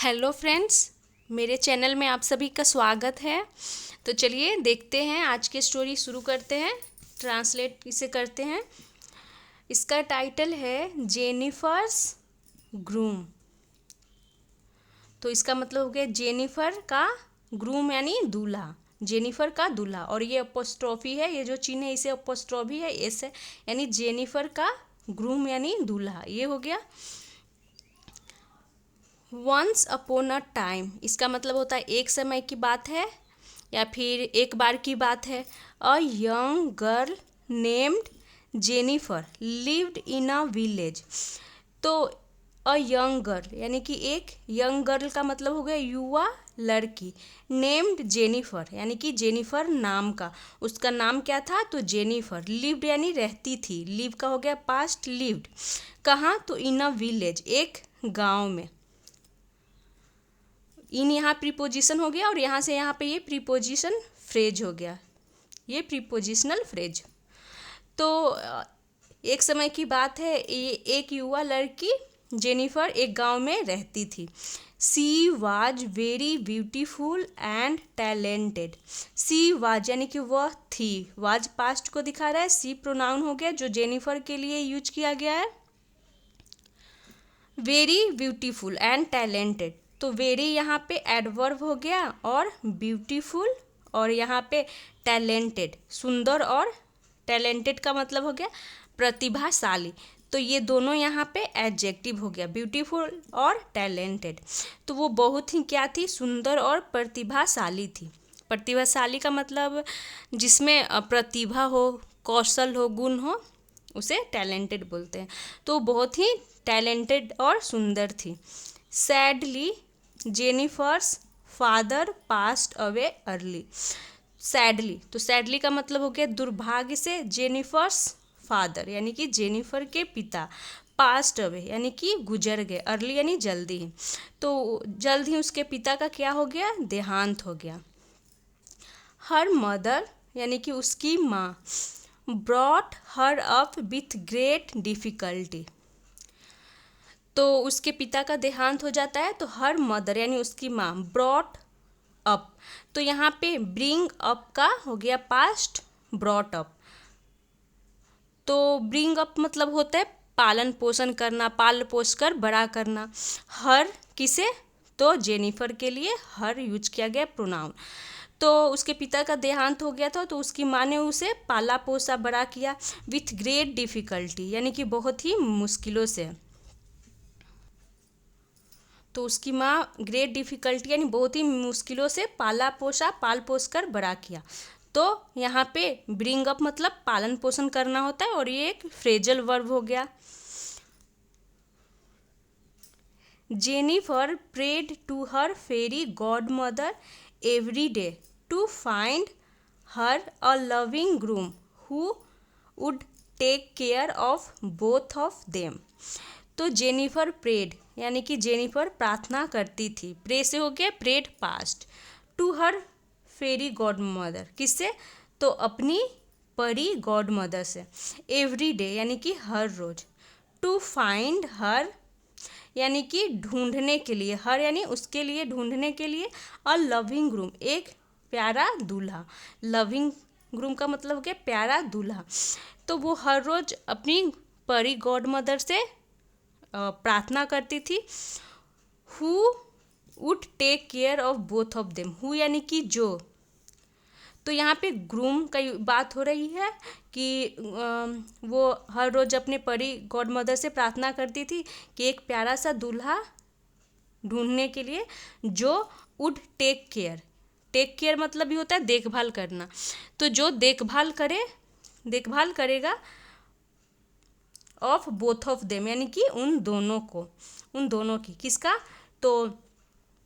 Hello friends, मेरे channel में आप सभी का स्वागत है। तो चलिए देखते हैं, आज की स्टोरी शुरू करते हैं, ट्रांसलेट इसे करते हैं। इसका टाइटल है जेनिफर्स ग्रूम। तो इसका मतलब हो गया जेनिफर का ग्रूम यानी दूल्हा, जेनिफर का दूल्हा। और ये अपोस्ट्रॉफी है, ये जो चिन्ह है इसे अपोस्ट्रॉफी है, एस है, यानी जेनिफर का ग्रूम यानी दूल्हा। ये हो गया वंस अपॉन अ टाइम। इसका मतलब होता है एक समय की बात है या फिर एक बार की बात है। A young girl named Jennifer lived in a village. तो अ यंग गर्ल यानी कि एक यंग गर्ल का मतलब हो गया युवा लड़की। नेम्ड जेनिफर यानी कि जेनिफर नाम का, उसका नाम क्या था तो जेनिफर। लिव्ड यानी रहती थी, लिव का हो गया पास्ट लिव्ड। कहाँ तो इन अ विलेज, एक गांव में। इन यहाँ प्रीपोजिशन हो गया और यहाँ से यहाँ पे ये प्रीपोजिशन फ्रेज हो गया, ये प्रीपोजिशनल फ्रेज। तो एक समय की बात है, ये एक युवा लड़की जेनिफर एक गांव में रहती थी। She was very beautiful and talented. She was यानी कि वह थी, वाज पास्ट को दिखा रहा है, सी प्रोनाउन हो गया जो जेनिफर के लिए यूज किया गया है। वेरी ब्यूटीफुल एंड टैलेंटेड, तो वेरी यहाँ पे एडवर्ब हो गया और ब्यूटीफुल और यहाँ पे टैलेंटेड, सुंदर। और टैलेंटेड का मतलब हो गया प्रतिभाशाली, तो ये दोनों यहाँ पे एडजेक्टिव हो गया, ब्यूटीफुल और टैलेंटेड। तो वो बहुत ही क्या थी, सुंदर और प्रतिभाशाली थी। प्रतिभाशाली का मतलब जिसमें प्रतिभा हो, कौशल हो, गुण हो, उसे टैलेंटेड बोलते हैं। तो बहुत ही टैलेंटेड और सुंदर थी। Sadly Jennifer's father passed away early. Sadly, तो सैडली का मतलब हो गया दुर्भाग्य से। जेनिफर्स फादर यानी कि जेनिफर के पिता, पास्ट अवे यानी कि गुजर गए, अर्ली यानी जल्दी ही। तो जल्द ही उसके पिता का क्या हो गया, देहांत हो गया। हर मदर यानी कि उसकी माँ brought her up with great difficulty. तो उसके पिता का देहांत हो जाता है, तो हर मदर यानी उसकी माँ ब्रॉट अप, तो यहाँ पे ब्रिंग अप का हो गया पास्ट ब्रॉट अप। तो ब्रिंग अप मतलब होता है पालन पोषण करना, पाल पोष कर बड़ा करना। हर किसे, तो जेनिफर के लिए हर यूज किया गया प्रोनाउन। तो उसके पिता का देहांत हो गया था, तो उसकी माँ ने उसे पाला पोसा बड़ा किया विथ ग्रेट डिफ़िकल्टी यानी कि बहुत ही मुश्किलों से। तो उसकी माँ ग्रेट डिफ़िकल्टी यानी बहुत ही मुश्किलों से पाला पोसा, पाल पोस कर बड़ा किया। तो यहाँ पे ब्रिंग अप मतलब पालन पोषण करना होता है और ये एक फ्रेजल वर्ब हो गया। Jennifer prayed to her fairy godmother every day to find her a loving groom who would take care of both of them. तो जेनिफर प्रेड यानी कि जेनिफर प्रार्थना करती थी, प्रे से हो गया prayed past, to her fairy godmother, किससे तो अपनी परी गॉड मदर से, एवरी डे यानी कि हर रोज, टू फाइंड हर यानी कि ढूंढने के लिए, हर यानी उसके लिए, ढूंढने के लिए, अ लविंग ग्रूम एक प्यारा दूल्हा। लविंग ग्रूम का मतलब हो गया प्यारा दूल्हा। तो वो हर रोज अपनी परी गॉड मदर से प्रार्थना करती थी। Who would take care of both of them, who यानी कि जो। तो यहाँ पे ग्रूम का बात हो रही है कि वो हर रोज़ अपने परी गॉड मदर से प्रार्थना करती थी कि एक प्यारा सा दूल्हा ढूंढने के लिए जो would take care, take care मतलब भी होता है देखभाल करना, तो जो देखभाल करे, देखभाल करेगा ऑफ बोथ ऑफ देम यानी कि उन दोनों को, उन दोनों की, किसका तो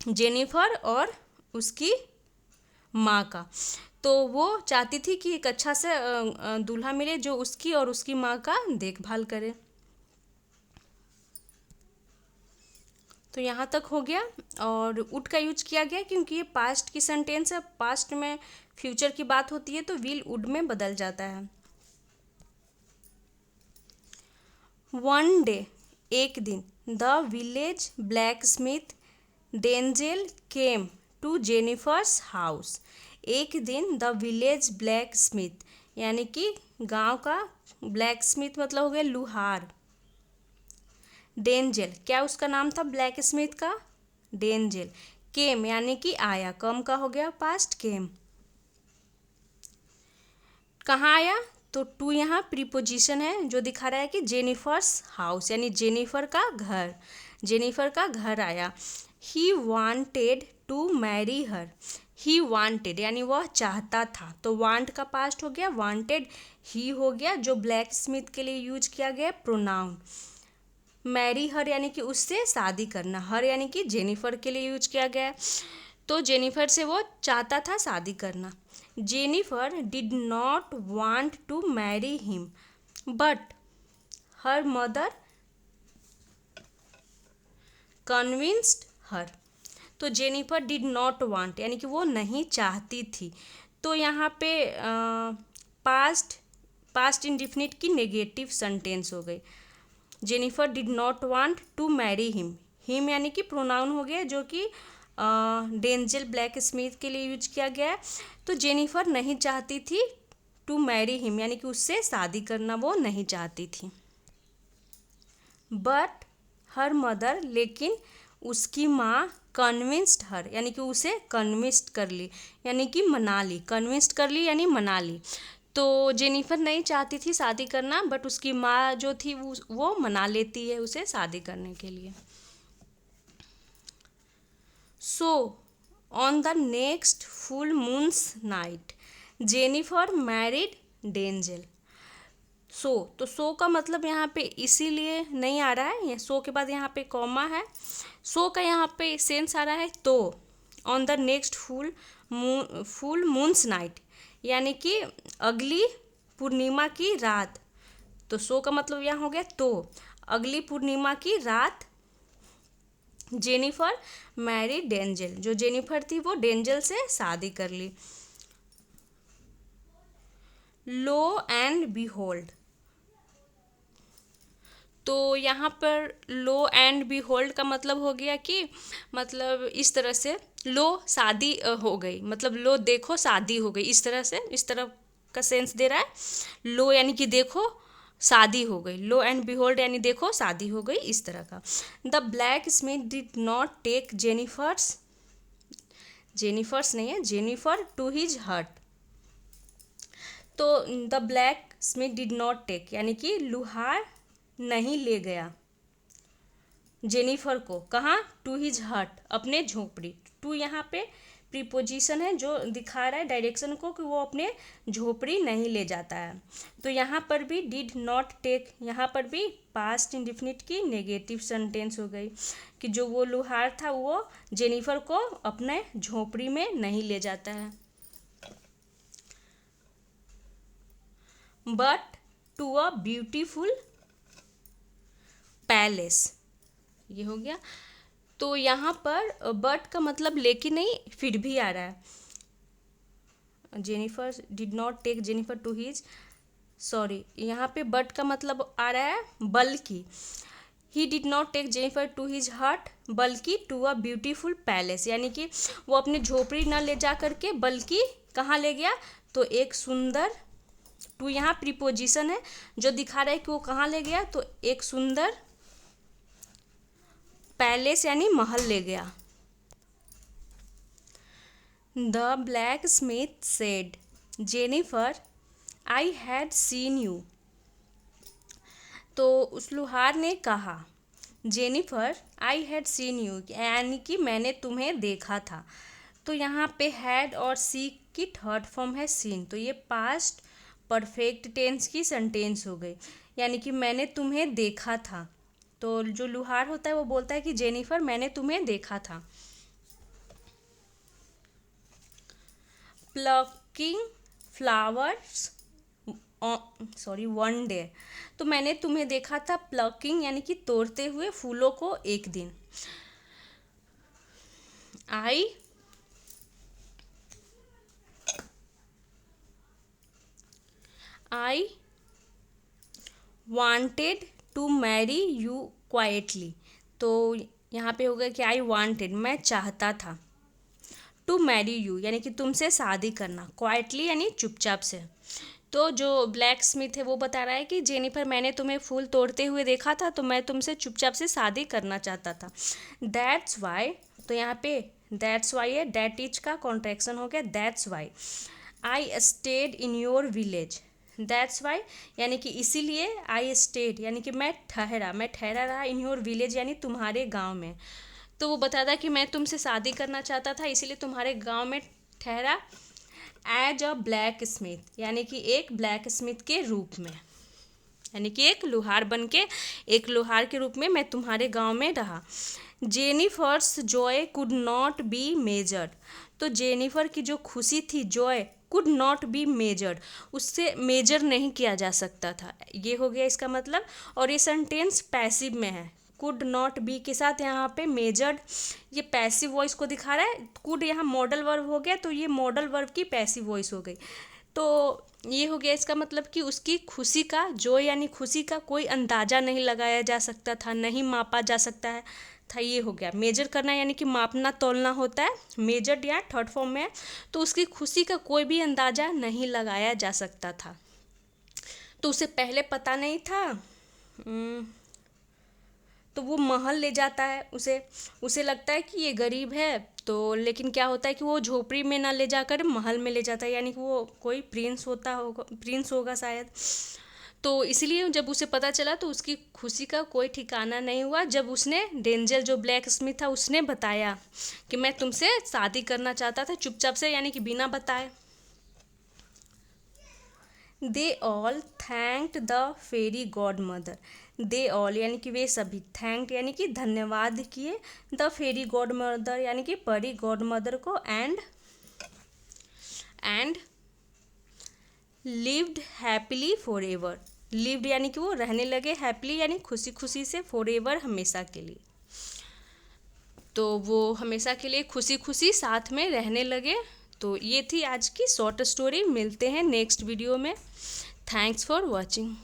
जेनिफर और उसकी माँ का। तो वो चाहती थी कि एक अच्छा से दूल्हा मिले जो उसकी और उसकी माँ का देखभाल करे। तो यहाँ तक हो गया। और वुड का यूज किया गया क्योंकि ये पास्ट की सेंटेंस है, पास्ट में फ्यूचर की बात होती है तो विल वुड में बदल जाता है। वन डे, एक दिन, the village blacksmith Denzel came to Jennifer's house. एक दिन द विलेज ब्लैक स्मिथ, यानी कि गांव का ब्लैक स्मिथ मतलब हो गया लुहार। डेंजल, क्या उसका नाम था ब्लैक स्मिथ का? डेंजल। केम यानी कि आया, कम का हो गया पास्ट केम। कहाँ आया? तो टू यहाँ प्रीपोजिशन है जो दिखा रहा है कि जेनिफर्स हाउस, यानी जेनिफर का घर, जेनिफर का घर आया। He wanted to marry her. He wanted यानी वह चाहता था, तो वांट का पास्ट हो गया वांटेड, ही हो गया जो ब्लैक स्मिथ के लिए यूज किया गया प्रोनाउन। मैरी हर यानी कि उससे शादी करना, हर यानी कि जेनिफर के लिए यूज किया गया है, तो जेनिफर से वो चाहता था शादी करना। Jennifer did not want to marry him but her mother convinced her. तो जेनिफर डिड नॉट वांट यानी कि वो नहीं चाहती थी, तो यहाँ पे पास्ट इंडिफिनिट की नेगेटिव सेंटेंस हो गई। Jennifer did not want to marry him, him यानी कि प्रोनाउन हो गया जो कि डेंजल ब्लैक स्मिथ के लिए यूज किया गया है। तो जेनिफर नहीं चाहती थी टू मैरी हिम यानी कि उससे शादी करना वो नहीं चाहती थी। बट हर मदर, लेकिन उसकी माँ कन्विंस्ड हर यानी कि उसे कन्विंस्ड कर ली, यानी कि मना ली, कन्विंस्ड कर ली यानी मना ली। तो जेनिफर नहीं चाहती थी शादी करना, बट उसकी माँ जो थी वो मना लेती है उसे शादी करने के लिए। So on the next full moons night Jennifer married Denzel. तो सो का मतलब यहाँ पे इसीलिए नहीं आ रहा है, सो के बाद यहाँ पे कॉमा है। सो का यहाँ पे सेंस आ रहा है तो on the next full moons night, यानी कि अगली पूर्णिमा की रात। तो सो का मतलब यहाँ हो गया तो अगली पूर्णिमा की रात जेनिफर मैरी डेंजल, जो जेनिफर थी वो डेंजल से शादी कर ली। लो एंड बीहोल्ड, तो यहाँ पर लो एंड बीहोल्ड का मतलब हो गया कि मतलब इस तरह से लो शादी हो गई, मतलब लो देखो शादी हो गई, इस तरह से, इस तरह का सेंस दे रहा है। लो यानी कि देखो शादी हो गई, लो एंड बिहोल्ड यानी देखो शादी हो गई, इस तरह का। The blacksmith did not take Jennifer's, Jennifer's नहीं है, जेनिफर टू हिज हर्ट। तो the blacksmith did not take यानी कि लुहार नहीं ले गया जेनिफर को, कहाँ? टू हिज हट, अपने झोपड़ी। टू यहाँ पे प्रीपोजिशन है जो दिखा रहा है डायरेक्शन को कि वो अपने झोपड़ी नहीं ले जाता है। तो यहाँ पर भी डिड नॉट टेक, यहाँ पर भी पास्ट इंडिफिनिट की नेगेटिव सेंटेंस हो गई कि जो वो लुहार था वो जेनिफर को अपने झोपड़ी में नहीं ले जाता है। But to a beautiful palace, ये हो गया। तो यहाँ पर बट का मतलब लेकिन नहीं, फिर भी आ रहा है। Jennifer did not take Jennifer to his, sorry, यहाँ पे बट का मतलब आ रहा है बल्कि। He did not take Jennifer to his hut बल्कि टू अ ब्यूटीफुल पैलेस, यानी कि वो अपनी झोपड़ी न ले जा करके बल्कि कहाँ ले गया? तो एक सुंदर, टू यहाँ प्रीपोजिशन है जो दिखा रहा है कि वो कहाँ ले गया, तो एक सुंदर पैलेस यानी महल ले गया। The black Smith said Jennifer I had seen you, तो उस लुहार ने कहा Jennifer I had seen you यानी कि मैंने तुम्हें देखा था। तो यहाँ पे हैड और सी की थर्ड फॉर्म है सीन, तो ये पास्ट परफेक्ट टेंस की सेंटेंस हो गई, यानी कि मैंने तुम्हें देखा था। तो जो लुहार होता है वो बोलता है कि जेनिफर मैंने तुम्हें देखा था। Plucking flowers sorry one day, तो मैंने तुम्हें देखा था प्लकिंग यानी कि तोड़ते हुए फूलों को एक दिन। I wanted to marry you quietly, तो यहाँ पे होगा कि आई वांटेड, मैं चाहता था। टू मैरी यू यानी कि तुमसे शादी करना। क्वाइटली यानी चुपचाप से। तो जो ब्लैक स्मिथ है वो बता रहा है कि जेनिफर, मैंने तुम्हें फूल तोड़ते हुए देखा था तो मैं तुमसे चुपचाप से शादी करना चाहता था। दैट्स वाई, तो यहाँ पे दैट्स वाई है, दैट इज का कॉन्ट्रैक्शन हो गया that's why I stayed in your village. That's why यानी कि इसीलिए, आई स्टेड यानी कि मैं ठहरा रहा इन योर विलेज यानी तुम्हारे गांव में। तो वो बताता कि मैं तुमसे शादी करना चाहता था इसीलिए तुम्हारे गांव में ठहरा। एज अ ब्लैक स्मिथ यानी कि एक ब्लैक स्मिथ के रूप में, यानी कि एक लोहार बन के, एक लोहार के रूप में मैं तुम्हारे गांव में रहा। Jennifer's Joy could not be measured, तो जेनिफर की जो खुशी थी, Joy could not be measured, उससे मेजर नहीं किया जा सकता था। ये हो गया इसका मतलब। और ये सेंटेंस पैसिव में है, कुड नॉट बी के साथ यहाँ पे मेजर्ड, ये पैसिव वॉइस को दिखा रहा है। कुड यहाँ मॉडल वर्ब हो गया तो ये मॉडल वर्ब की पैसिव वॉइस हो गई। तो ये हो गया इसका मतलब कि उसकी खुशी का, जो यानी खुशी का कोई अंदाज़ा नहीं लगाया जा सकता था, नहीं मापा जा सकता है था। ये हो गया मेजर करना यानी कि मापना तोलना होता है, मेजर्ड या थर्ड फॉर्म में है। तो उसकी खुशी का कोई भी अंदाज़ा नहीं लगाया जा सकता था। तो उसे पहले पता नहीं था। तो वो महल ले जाता है उसे लगता है कि ये गरीब है, तो लेकिन क्या होता है कि वो झोपड़ी में ना ले जाकर महल में ले जाता है, यानी कि वो कोई प्रिंस होगा शायद। तो इसलिए जब उसे पता चला तो उसकी खुशी का कोई ठिकाना नहीं हुआ। जब उसने, डेंजल जो ब्लैक स्मिथ था, उसने बताया कि मैं तुमसे शादी करना चाहता था चुपचाप से, यानी कि बिना बताए। They all thanked the fairy godmother. They all यानी कि वे सभी, थैंक्ड यानी कि धन्यवाद किए, द फेरी गॉड मदर यानी कि परी गॉड मदर को, and lived happily for ever. Lived यानी कि वो रहने लगे, हैप्पीली यानी खुशी खुशी से, फॉर एवर हमेशा के लिए। तो वो हमेशा के लिए खुशी खुशी साथ में रहने लगे। तो ये थी आज की शॉर्ट स्टोरी। मिलते हैं नेक्स्ट वीडियो में। Thanks for watching.